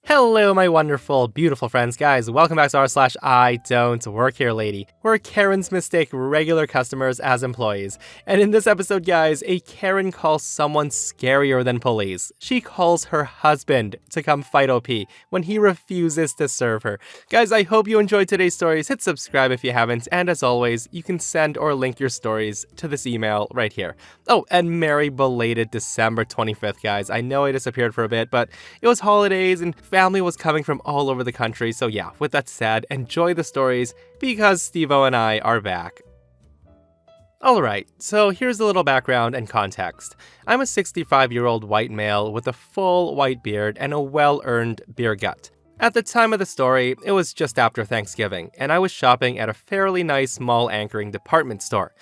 Hello, my wonderful, beautiful friends, guys. Welcome back to r/IDontWorkHereLady, where Karens mistake regular customers as employees. And in this episode, guys, a Karen calls someone scarier than police. She calls her husband to come fight OP when he refuses to serve her. Guys, I hope you enjoyed today's stories. Hit subscribe if you haven't, and as always, you can send or link your stories to this email right here. Oh, and merry belated December 25th, guys. I know I disappeared for a bit, but it was holidays and family was coming from all over the country, so yeah, with that said, enjoy the stories because Steve-O and I are back. Alright, so here's a little background and context. I'm a 65-year-old white male with a full white beard and a well-earned beer gut. At the time of the story, it was just after Thanksgiving, and I was shopping at a fairly nice mall-anchoring department store.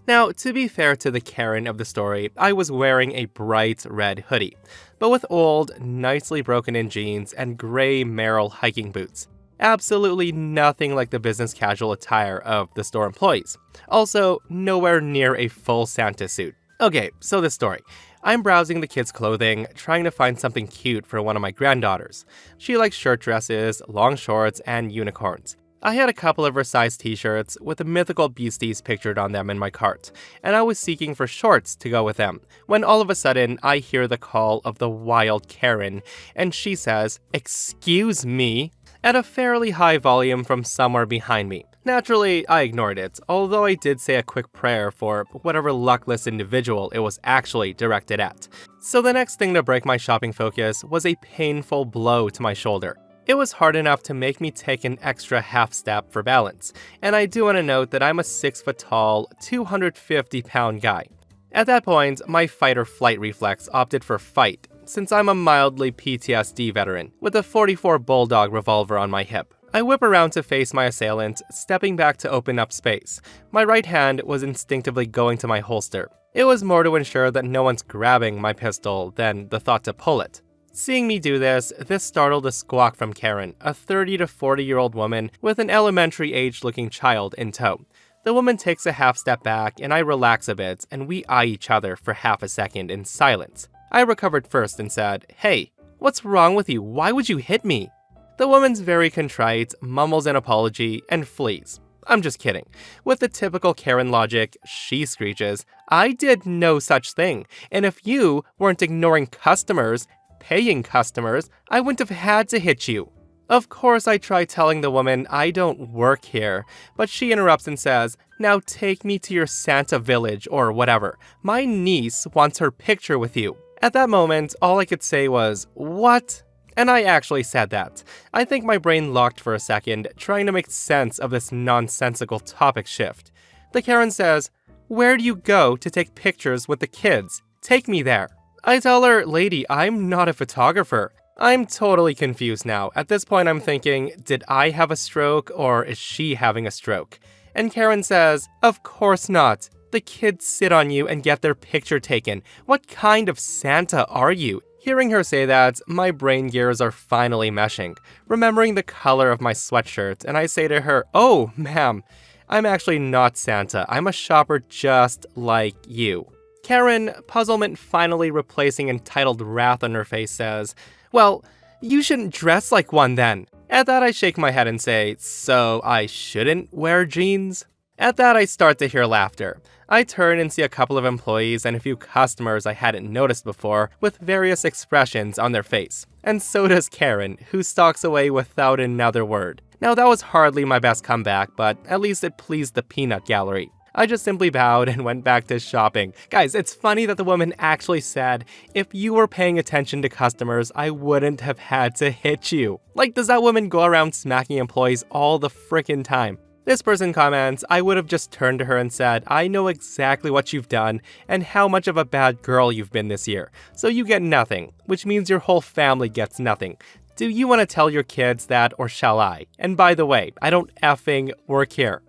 Now, to be fair to the Karen of the story, I was wearing a bright red hoodie, but with old, nicely broken-in jeans and gray Merrell hiking boots. Absolutely nothing like the business casual attire of the store employees. Also, nowhere near a full Santa suit. Okay, so the story. I'm browsing the kids' clothing, trying to find something cute for one of my granddaughters. She likes shirt dresses, long shorts, and unicorns. I had a couple of her size t-shirts with the mythical beasties pictured on them in my cart, and I was seeking for shorts to go with them, when all of a sudden I hear the call of the wild Karen, and she says, "Excuse me," at a fairly high volume from somewhere behind me. Naturally, I ignored it, although I did say a quick prayer for whatever luckless individual it was actually directed at. So the next thing to break my shopping focus was a painful blow to my shoulder. It was hard enough to make me take an extra half step for balance, and I do want to note that I'm a 6-foot-tall, 250-pound guy. At that point, my fight-or-flight reflex opted for fight, since I'm a mildly PTSD veteran, with a .44 Bulldog revolver on my hip. I whip around to face my assailant, stepping back to open up space. My right hand was instinctively going to my holster. It was more to ensure that no one's grabbing my pistol than the thought to pull it. Seeing me do this startled a squawk from Karen, a 30 to 40-year-old woman with an elementary-age-looking child in tow. The woman takes a half step back, and I relax a bit, and we eye each other for half a second in silence. I recovered first and said, "Hey, what's wrong with you? Why would you hit me?" The woman's very contrite, mumbles an apology, and flees. I'm just kidding. With the typical Karen logic, she screeches, "I did no such thing, and if you weren't ignoring customers, paying customers, I wouldn't have had to hit you." Of course, I try telling the woman I don't work here, but she interrupts and says, "Now take me to your Santa village or whatever. My niece wants her picture with you." At that moment, all I could say was, "What?" And I actually said that. I think my brain locked for a second, trying to make sense of this nonsensical topic shift. The Karen says, "Where do you go to take pictures with the kids? Take me there." I tell her, "Lady, I'm not a photographer." I'm totally confused now. At this point, I'm thinking, did I have a stroke or is she having a stroke? And Karen says, "Of course not. The kids sit on you and get their picture taken. What kind of Santa are you?" Hearing her say that, my brain gears are finally meshing, remembering the color of my sweatshirt, and I say to her, "Oh, ma'am, I'm actually not Santa. I'm a shopper just like you." Karen, puzzlement finally replacing entitled wrath on her face, says, "Well, you shouldn't dress like one then." At that, I shake my head and say, "So I shouldn't wear jeans?" At that, I start to hear laughter. I turn and see a couple of employees and a few customers I hadn't noticed before with various expressions on their face. And so does Karen, who stalks away without another word. Now, that was hardly my best comeback, but at least it pleased the peanut gallery. I just simply bowed and went back to shopping. Guys, it's funny that the woman actually said, "If you were paying attention to customers, I wouldn't have had to hit you." Like, does that woman go around smacking employees all the frickin' time? This person comments, "I would have just turned to her and said, I know exactly what you've done and how much of a bad girl you've been this year. So you get nothing, which means your whole family gets nothing. Do you want to tell your kids that, or shall I? And by the way, I don't effing work here."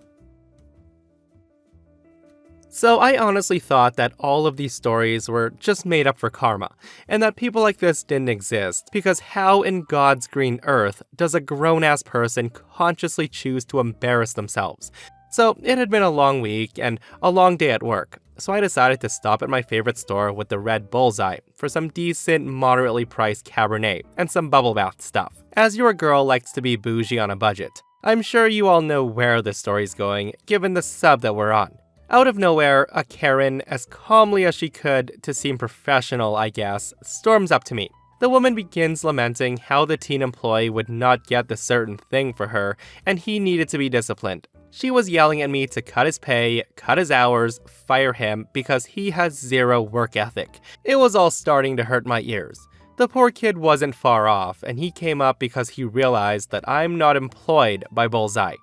So I honestly thought that all of these stories were just made up for karma, and that people like this didn't exist, because how in God's green earth does a grown-ass person consciously choose to embarrass themselves? So it had been a long week and a long day at work, so I decided to stop at my favorite store with the red bullseye for some decent, moderately priced Cabernet and some bubble bath stuff, as your girl likes to be bougie on a budget. I'm sure you all know where this story's going, given the sub that we're on. Out of nowhere, a Karen, as calmly as she could to seem professional, I guess, storms up to me. The woman begins lamenting how the teen employee would not get the certain thing for her, and he needed to be disciplined. She was yelling at me to cut his pay, cut his hours, fire him because he has zero work ethic. It was all starting to hurt my ears. The poor kid wasn't far off, and he came up because he realized that I'm not employed by Bullseye.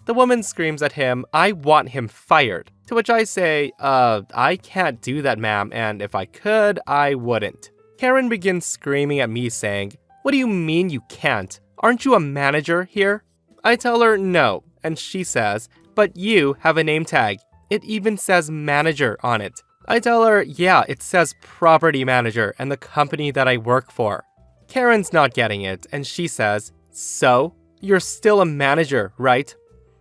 The woman screams at him, "I want him fired." To which I say, I can't do that, ma'am, and if I could, I wouldn't. Karen begins screaming at me saying, "What do you mean you can't? Aren't you a manager here?" I tell her no, and she says, "But you have a name tag. It even says manager on it." I tell her, yeah, it says property manager and the company that I work for. Karen's not getting it, and she says, "So? You're still a manager, right?"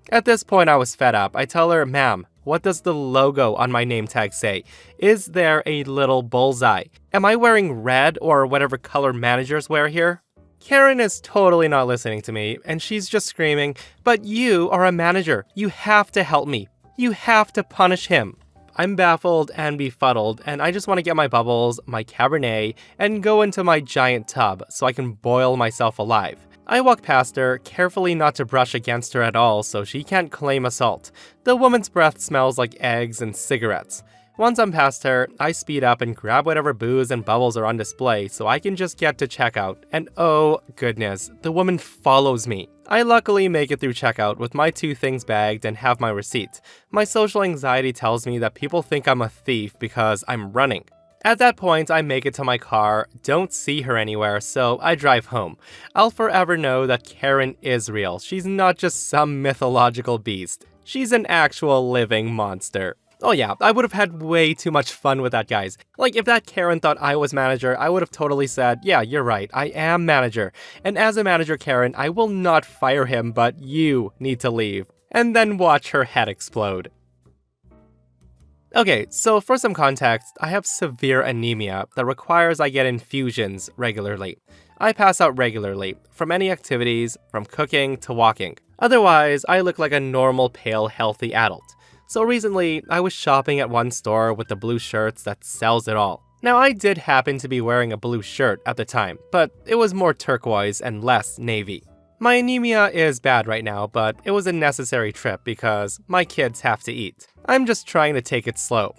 At this point I was fed up. I tell her, "Ma'am, what does the logo on my name tag say? Is there a little bullseye? Am I wearing red or whatever color managers wear here?" Karen is totally not listening to me, and she's just screaming, "But you are a manager. You have to help me. You have to punish him." I'm baffled and befuddled, and I just want to get my bubbles, my Cabernet, and go into my giant tub so I can boil myself alive. I walk past her, carefully not to brush against her at all so she can't claim assault. The woman's breath smells like eggs and cigarettes. Once I'm past her, I speed up and grab whatever booze and bubbles are on display so I can just get to checkout, and oh goodness, the woman follows me. I luckily make it through checkout with my 2 things bagged and have my receipt. My social anxiety tells me that people think I'm a thief because I'm running. At that point, I make it to my car, don't see her anywhere, so I drive home. I'll forever know that Karen is real. She's not just some mythological beast. She's an actual living monster. Oh yeah, I would have had way too much fun with that, guys. Like, if that Karen thought I was manager, I would have totally said, "Yeah, you're right, I am manager. And as a manager, Karen, I will not fire him, but you need to leave." And then watch her head explode. Okay, so for some context, I have severe anemia that requires I get infusions regularly. I pass out regularly, from any activities, from cooking to walking. Otherwise, I look like a normal, pale, healthy adult. So recently, I was shopping at one store with the blue shirts that sells it all. Now, I did happen to be wearing a blue shirt at the time, but it was more turquoise and less navy. My anemia is bad right now, but it was a necessary trip because my kids have to eat. I'm just trying to take it slow.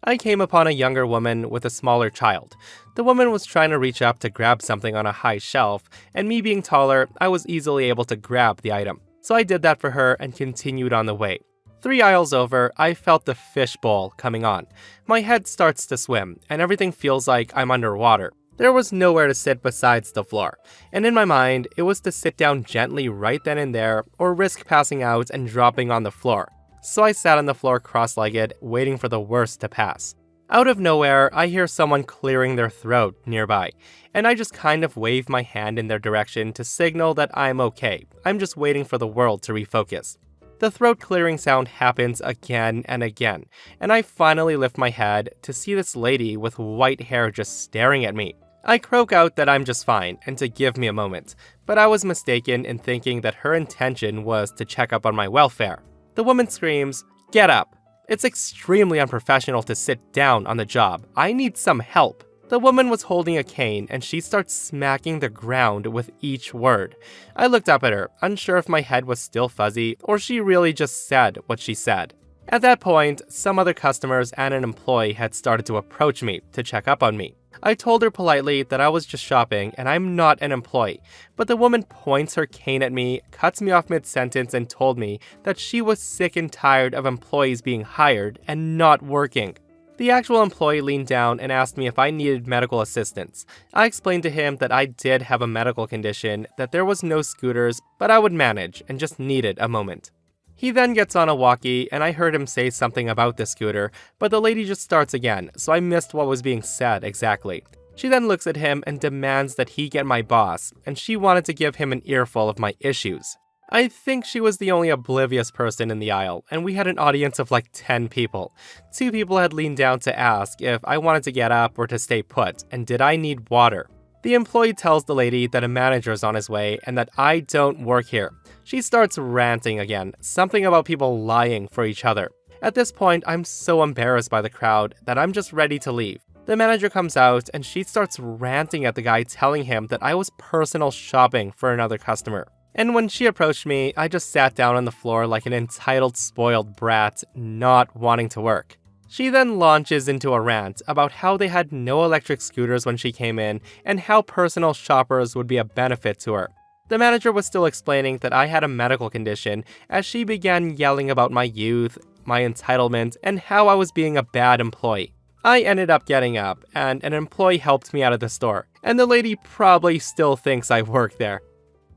I came upon a younger woman with a smaller child. The woman was trying to reach up to grab something on a high shelf, and me being taller, I was easily able to grab the item. So I did that for her and continued on the way. 3 aisles over, I felt the fishbowl coming on. My head starts to swim, and everything feels like I'm underwater. There was nowhere to sit besides the floor, and in my mind, it was to sit down gently right then and there, or risk passing out and dropping on the floor. So I sat on the floor cross-legged, waiting for the worst to pass. Out of nowhere, I hear someone clearing their throat nearby, and I just kind of wave my hand in their direction to signal that I'm okay. I'm just waiting for the world to refocus. The throat clearing sound happens again and again, and I finally lift my head to see this lady with white hair just staring at me. I croak out that I'm just fine and to give me a moment, but I was mistaken in thinking that her intention was to check up on my welfare. The woman screams, "Get up! It's extremely unprofessional to sit down on the job. I need some help." The woman was holding a cane and she starts smacking the ground with each word. I looked up at her, unsure if my head was still fuzzy or she really just said what she said. At that point, some other customers and an employee had started to approach me to check up on me. I told her politely that I was just shopping and I'm not an employee, but the woman points her cane at me, cuts me off mid-sentence, and told me that she was sick and tired of employees being hired and not working. The actual employee leaned down and asked me if I needed medical assistance. I explained to him that I did have a medical condition, that there was no scooters, but I would manage and just needed a moment. He then gets on a walkie, and I heard him say something about the scooter, but the lady just starts again, so I missed what was being said exactly. She then looks at him and demands that he get my boss, and she wanted to give him an earful of my issues. I think she was the only oblivious person in the aisle, and we had an audience of like 10 people. 2 people had leaned down to ask if I wanted to get up or to stay put, and did I need water. The employee tells the lady that a manager is on his way and that I don't work here. She starts ranting again, something about people lying for each other. At this point, I'm so embarrassed by the crowd that I'm just ready to leave. The manager comes out and she starts ranting at the guy, telling him that I was personal shopping for another customer. And when she approached me, I just sat down on the floor like an entitled, spoiled brat, not wanting to work. She then launches into a rant about how they had no electric scooters when she came in and how personal shoppers would be a benefit to her. The manager was still explaining that I had a medical condition as she began yelling about my youth, my entitlement, and how I was being a bad employee. I ended up getting up, and an employee helped me out of the store, and the lady probably still thinks I work there.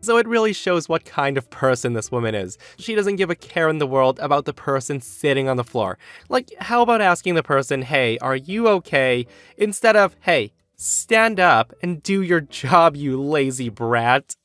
So it really shows what kind of person this woman is. She doesn't give a care in the world about the person sitting on the floor. Like, how about asking the person, hey, are you okay? Instead of, hey, stand up and do your job, you lazy brat.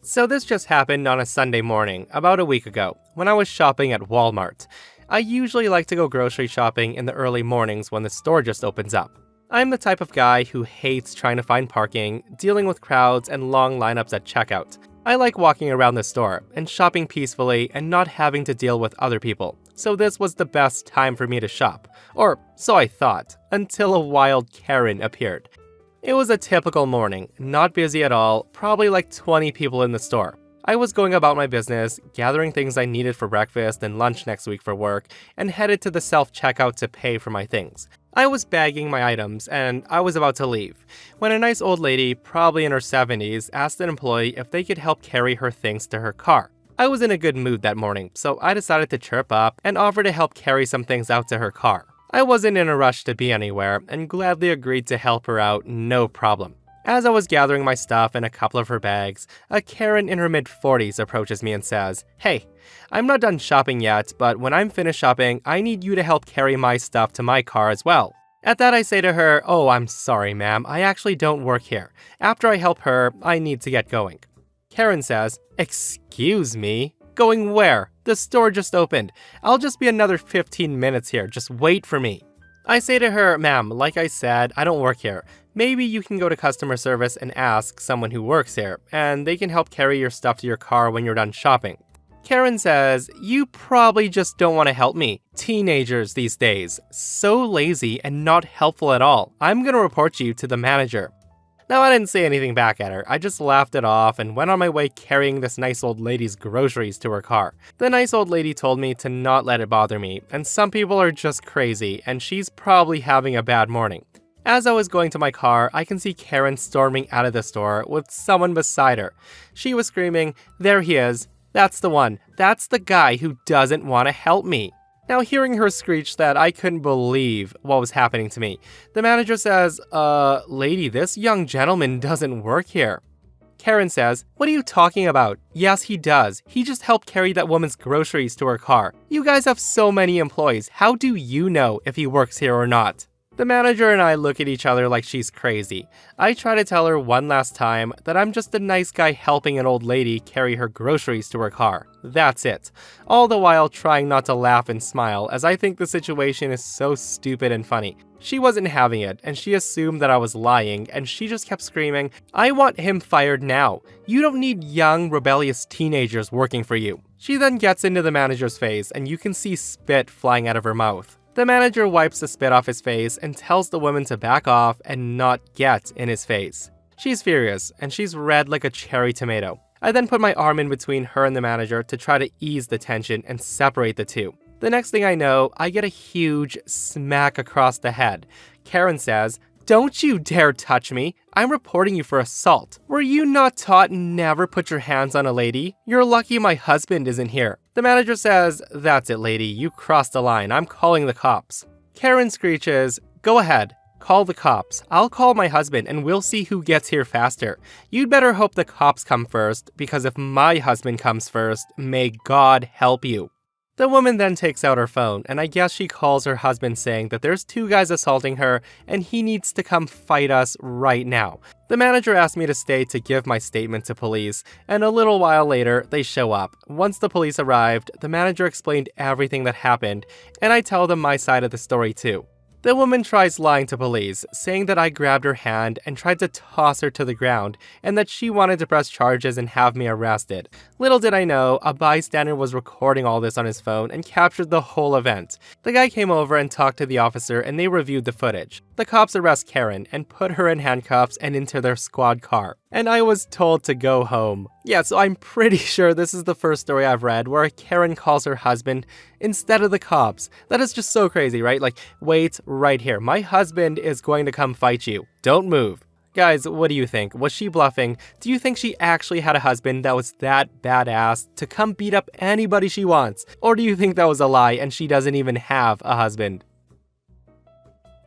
So this just happened on a Sunday morning, about a week ago, when I was shopping at Walmart. I usually like to go grocery shopping in the early mornings when the store just opens up. I'm the type of guy who hates trying to find parking, dealing with crowds, and long lineups at checkout. I like walking around the store and shopping peacefully and not having to deal with other people. So this was the best time for me to shop. Or so I thought, until a wild Karen appeared. It was a typical morning, not busy at all, probably like 20 people in the store. I was going about my business, gathering things I needed for breakfast and lunch next week for work, and headed to the self-checkout to pay for my things. I was bagging my items, and I was about to leave, when a nice old lady, probably in her 70s, asked an employee if they could help carry her things to her car. I was in a good mood that morning, so I decided to chirp up and offer to help carry some things out to her car. I wasn't in a rush to be anywhere, and gladly agreed to help her out, no problem. As I was gathering my stuff in a couple of her bags, a Karen in her mid-40s approaches me and says, hey, I'm not done shopping yet, but when I'm finished shopping, I need you to help carry my stuff to my car as well. At that I say to her, oh, I'm sorry ma'am, I actually don't work here. After I help her, I need to get going. Karen says, excuse me? Going where? The store just opened. I'll just be another 15 minutes here, just wait for me. I say to her, ma'am, like I said, I don't work here. Maybe you can go to customer service and ask someone who works here, and they can help carry your stuff to your car when you're done shopping. Karen says, you probably just don't want to help me. Teenagers these days, so lazy and not helpful at all. I'm gonna report you to the manager. Now I didn't say anything back at her, I just laughed it off and went on my way carrying this nice old lady's groceries to her car. The nice old lady told me to not let it bother me, and some people are just crazy, and she's probably having a bad morning. As I was going to my car, I can see Karen storming out of the store with someone beside her. She was screaming, there he is, that's the one, that's the guy who doesn't want to help me. Now hearing her screech that, I couldn't believe what was happening to me. The manager says, lady, this young gentleman doesn't work here. Karen says, what are you talking about? Yes, he does. He just helped carry that woman's groceries to her car. You guys have so many employees. How do you know if he works here or not? The manager and I look at each other like she's crazy. I try to tell her one last time that I'm just a nice guy helping an old lady carry her groceries to her car. That's it. All the while trying not to laugh and smile, as I think the situation is so stupid and funny. She wasn't having it, and she assumed that I was lying, and she just kept screaming, I want him fired now. You don't need young, rebellious teenagers working for you. She then gets into the manager's face, and you can see spit flying out of her mouth. The manager wipes the spit off his face and tells the woman to back off and not get in his face. She's furious, and she's red like a cherry tomato. I then put my arm in between her and the manager to try to ease the tension and separate the two. The next thing I know, I get a huge smack across the head. Karen says, don't you dare touch me. I'm reporting you for assault. Were you not taught never put your hands on a lady? You're lucky my husband isn't here. The manager says, that's it, lady. You crossed the line. I'm calling the cops. Karen screeches, go ahead. Call the cops. I'll call my husband and we'll see who gets here faster. You'd better hope the cops come first, because if my husband comes first, may God help you. The woman then takes out her phone, and I guess she calls her husband saying that there's two guys assaulting her and he needs to come fight us right now. The manager asked me to stay to give my statement to police, and a little while later, they show up. Once the police arrived, the manager explained everything that happened, and I tell them my side of the story too. The woman tries lying to police, saying that I grabbed her hand and tried to toss her to the ground, and that she wanted to press charges and have me arrested. Little did I know, a bystander was recording all this on his phone and captured the whole event. The guy came over and talked to the officer, and they reviewed the footage. The cops arrest Karen and put her in handcuffs and into their squad car. And I was told to go home. Yeah, so I'm pretty sure this is the first story I've read where Karen calls her husband instead of the cops. That is just so crazy, right? Like, wait right here. My husband is going to come fight you. Don't move. Guys, what do you think? Was she bluffing? Do you think she actually had a husband that was that badass to come beat up anybody she wants? Or do you think that was a lie and she doesn't even have a husband?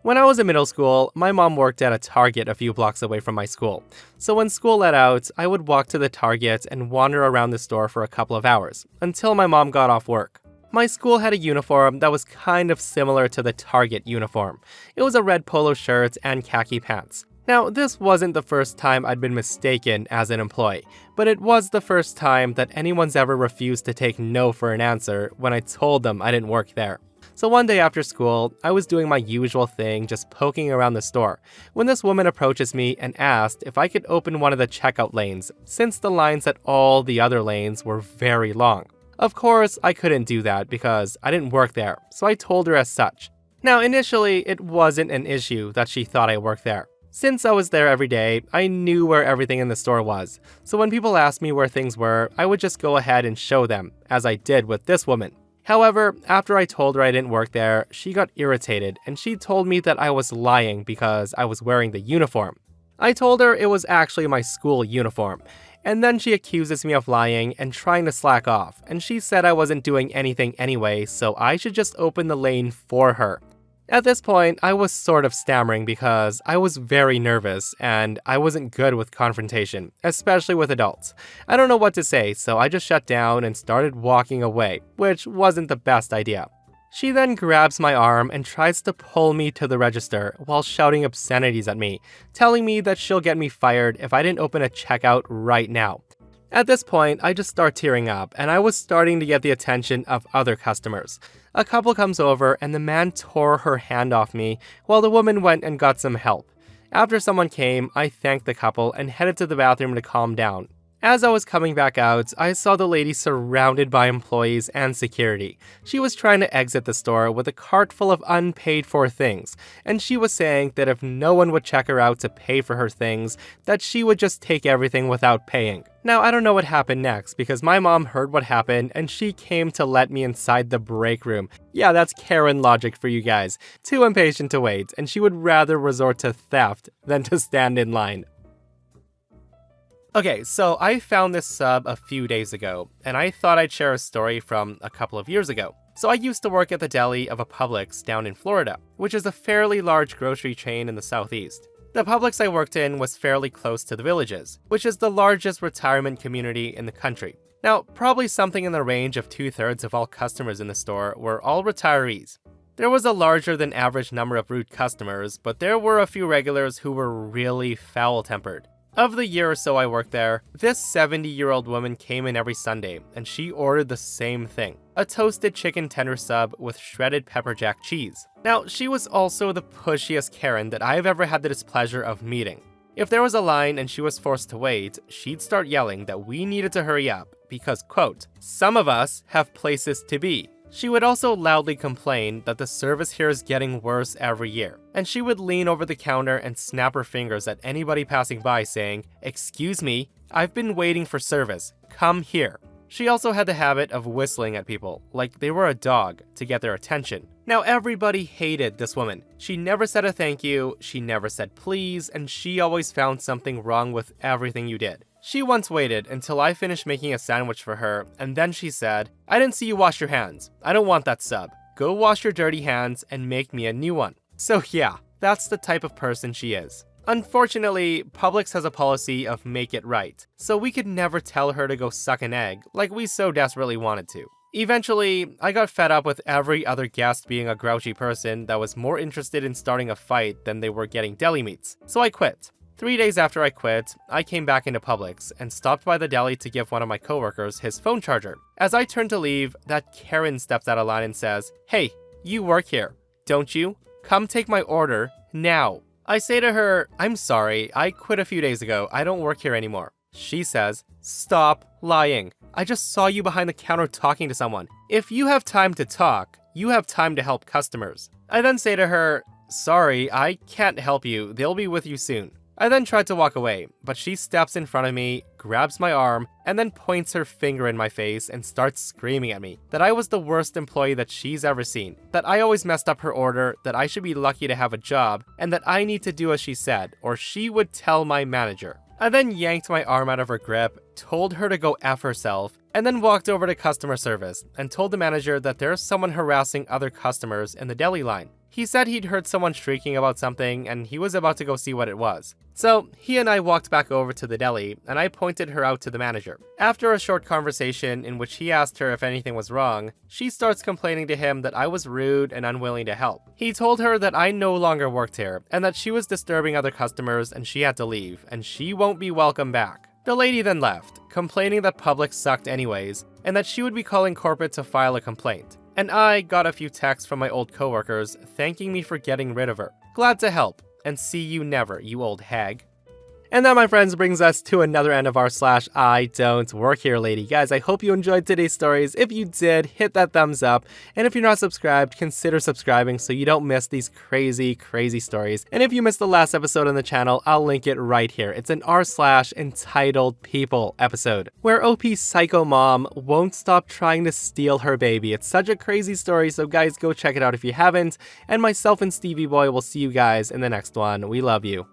When I was in middle school, my mom worked at a Target a few blocks away from my school. So when school let out, I would walk to the Target and wander around the store for a couple of hours, until my mom got off work. My school had a uniform that was kind of similar to the Target uniform. It was a red polo shirt and khaki pants. Now, this wasn't the first time I'd been mistaken as an employee, but it was the first time that anyone's ever refused to take no for an answer when I told them I didn't work there. So one day after school, I was doing my usual thing, just poking around the store, when this woman approaches me and asked if I could open one of the checkout lanes, since the lines at all the other lanes were very long. Of course, I couldn't do that because I didn't work there, so I told her as such. Now, initially, it wasn't an issue that she thought I worked there. Since I was there every day, I knew where everything in the store was, so when people asked me where things were, I would just go ahead and show them, as I did with this woman. However, after I told her I didn't work there, she got irritated and she told me that I was lying because I was wearing the uniform. I told her it was actually my school uniform, and then she accuses me of lying and trying to slack off, and she said I wasn't doing anything anyway, so I should just open the lane for her. At this point, I was sort of stammering because I was very nervous and I wasn't good with confrontation, especially with adults. I don't know what to say, so I just shut down and started walking away, which wasn't the best idea. She then grabs my arm and tries to pull me to the register while shouting obscenities at me, telling me that she'll get me fired if I didn't open a checkout right now. At this point, I just start tearing up, and I was starting to get the attention of other customers. A couple comes over, and the man tore her hand off me, while the woman went and got some help. After someone came, I thanked the couple and headed to the bathroom to calm down. As I was coming back out, I saw the lady surrounded by employees and security. She was trying to exit the store with a cart full of unpaid-for things, and she was saying that if no one would check her out to pay for her things, that she would just take everything without paying. Now, I don't know what happened next, because my mom heard what happened and she came to let me inside the break room. Yeah, that's Karen logic for you guys. Too impatient to wait, and she would rather resort to theft than to stand in line. Okay, so I found this sub a few days ago, and I thought I'd share a story from a couple of years ago. So I used to work at the deli of a Publix down in Florida, which is a fairly large grocery chain in the southeast. The Publix I worked in was fairly close to the Villages, which is the largest retirement community in the country. Now, probably something in the range of 2/3 of all customers in the store were all retirees. There was a larger than average number of rude customers, but there were a few regulars who were really foul-tempered. Of the year or so I worked there, this 70-year-old woman came in every Sunday, and she ordered the same thing: a toasted chicken tender sub with shredded pepper jack cheese. Now, she was also the pushiest Karen that I've ever had the displeasure of meeting. If there was a line and she was forced to wait, she'd start yelling that we needed to hurry up because, quote, "some of us have places to be." She would also loudly complain that the service here is getting worse every year, and she would lean over the counter and snap her fingers at anybody passing by saying, "Excuse me, I've been waiting for service, come here." She also had the habit of whistling at people, like they were a dog, to get their attention. Now everybody hated this woman. She never said a thank you, she never said please, and she always found something wrong with everything you did. She once waited until I finished making a sandwich for her, and then she said, "I didn't see you wash your hands. I don't want that sub. Go wash your dirty hands and make me a new one." So yeah, that's the type of person she is. Unfortunately, Publix has a policy of make it right, so we could never tell her to go suck an egg like we so desperately wanted to. Eventually, I got fed up with every other guest being a grouchy person that was more interested in starting a fight than they were getting deli meats, so I quit. 3 days after I quit, I came back into Publix and stopped by the deli to give one of my coworkers his phone charger. As I turned to leave, that Karen steps out of line and says, "Hey, you work here, don't you? Come take my order, now." I say to her, "I'm sorry, I quit a few days ago, I don't work here anymore." She says, "Stop lying. I just saw you behind the counter talking to someone. If you have time to talk, you have time to help customers." I then say to her, "Sorry, I can't help you, they'll be with you soon." I then tried to walk away, but she steps in front of me, grabs my arm, and then points her finger in my face and starts screaming at me that I was the worst employee that she's ever seen, that I always messed up her order, that I should be lucky to have a job, and that I need to do as she said, or she would tell my manager. I then yanked my arm out of her grip, told her to go F herself, and then walked over to customer service and told the manager that there's someone harassing other customers in the deli line. He said he'd heard someone shrieking about something and he was about to go see what it was. So he and I walked back over to the deli and I pointed her out to the manager. After a short conversation in which he asked her if anything was wrong, she starts complaining to him that I was rude and unwilling to help. He told her that I no longer worked here and that she was disturbing other customers and she had to leave and she won't be welcome back. The lady then left, complaining that Publix sucked anyways and that she would be calling corporate to file a complaint. And I got a few texts from my old coworkers thanking me for getting rid of her. Glad to help, and see you never, you old hag. And that, my friends, brings us to another end of our /IDontWorkHereLady. Guys, I hope you enjoyed today's stories. If you did, hit that thumbs up. And if you're not subscribed, consider subscribing so you don't miss these crazy, crazy stories. And if you missed the last episode on the channel, I'll link it right here. It's an r/entitled people episode, where OP's psycho mom won't stop trying to steal her baby. It's such a crazy story, so guys, go check it out if you haven't. And myself and Stevie Boy will see you guys in the next one. We love you.